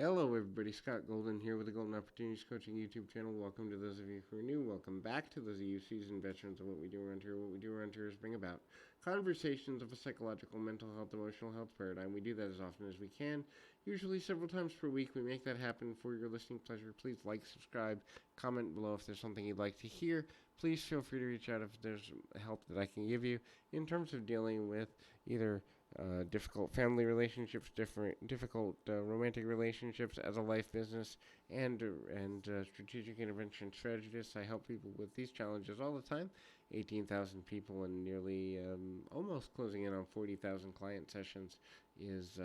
Hello, everybody. Scott Golden here with the Golden Opportunities Coaching YouTube channel. Welcome to those of you who are new. Welcome back to those of you seasoned veterans of what we do around here. What we do around here is bring about conversations of a psychological, mental health, emotional health paradigm. We do that as often as we can, usually several times per week. We make that happen for your listening pleasure. Please like, subscribe, comment below if there's something you'd like to hear. Please feel free to reach out if there's help that I can give you in terms of dealing with either difficult family relationships, difficult romantic relationships as a life business, and strategic intervention strategist. I help people with these challenges all the time. 18,000 people and nearly almost closing in on 40,000 client sessions is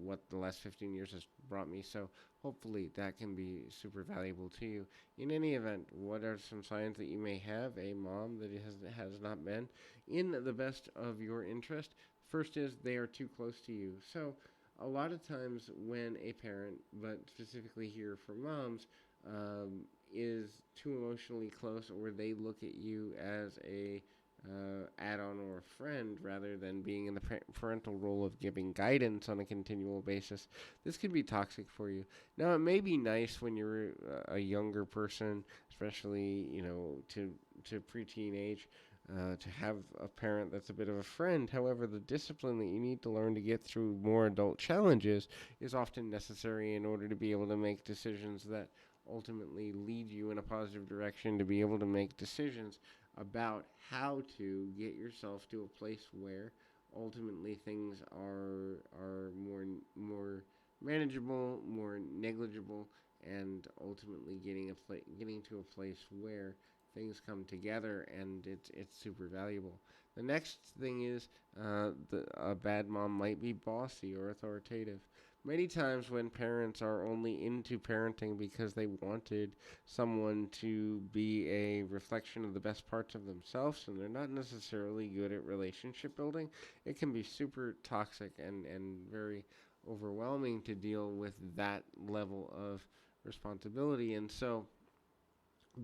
what the last 15 years has brought me. So hopefully that can be super valuable to you. In any event, what are some signs that you may have a mom that has not been in the best of your interest? First is they are too close to you. So a lot of times when a parent, but specifically here for moms, is too emotionally close, or they look at you as a add-on or a friend rather than being in the parental role of giving guidance on a continual basis, this could be toxic for you. Now, it may be nice when you're a younger person, especially to preteen age, to have a parent that's a bit of a friend. However, the discipline that you need to learn to get through more adult challenges is often necessary in order to be able to make decisions that ultimately lead you in a positive direction, to be able to make decisions about how to get yourself to a place where ultimately things are more manageable, more negligible, and ultimately getting to a place where things come together and it's super valuable. The next thing is a bad mom might be bossy or authoritative. Many times when parents are only into parenting because they wanted someone to be a reflection of the best parts of themselves and they're not necessarily good at relationship building, it can be super toxic and very overwhelming to deal with that level of responsibility. And so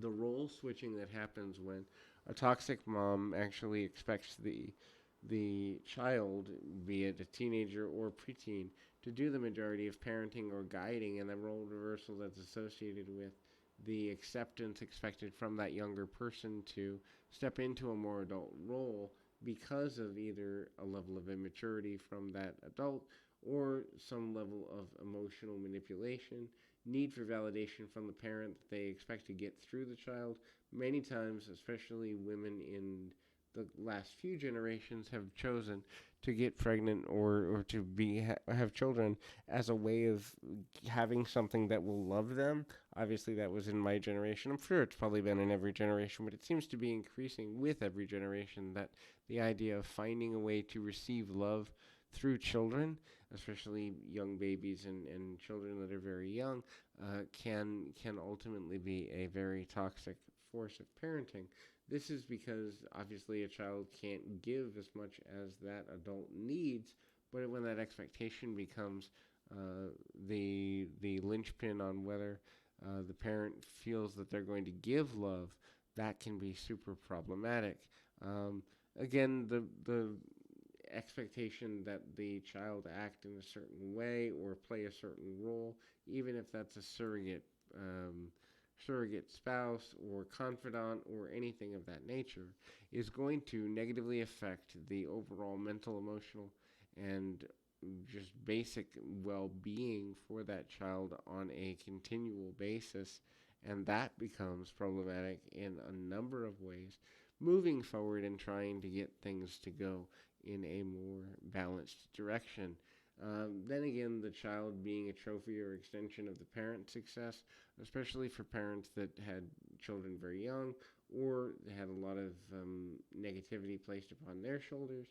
the role switching that happens when a toxic mom actually expects the child, be it a teenager or preteen, to do the majority of parenting or guiding, and the role reversal that's associated with the acceptance expected from that younger person to step into a more adult role because of either a level of immaturity from that adult or some level of emotional manipulation, need for validation from the parent that they expect to get through the child. Many times, especially women in the last few generations, have chosen to get pregnant or to have children as a way of having something that will love them. Obviously, that was in my generation. I'm sure it's probably been in every generation, but it seems to be increasing with every generation, that the idea of finding a way to receive love through children, especially young babies and children that are very young, can ultimately be a very toxic force of parenting. This is because obviously a child can't give as much as that adult needs, but when that expectation becomes the linchpin on whether the parent feels that they're going to give love, that can be super problematic. Again, the expectation that the child act in a certain way or play a certain role, even if that's a surrogate spouse or confidant or anything of that nature, is going to negatively affect the overall mental, emotional, and just basic well-being for that child on a continual basis, and that becomes problematic in a number of ways moving forward and trying to get things to go in a more balanced direction. Then again, the child being a trophy or extension of the parent's success, especially for parents that had children very young or had a lot of negativity placed upon their shoulders,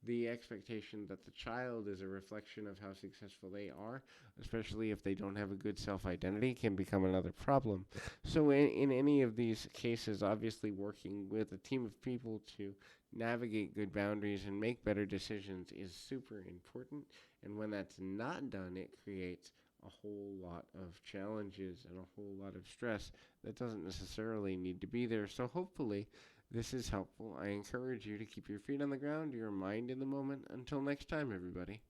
the expectation that the child is a reflection of how successful they are, especially if they don't have a good self-identity, can become another problem. So in any of these cases, obviously working with a team of people to navigate good boundaries and make better decisions is super important. And when that's not done, it creates a whole lot of challenges and a whole lot of stress that doesn't necessarily need to be there. So hopefully this is helpful. I encourage you to keep your feet on the ground, your mind in the moment. Until next time, everybody.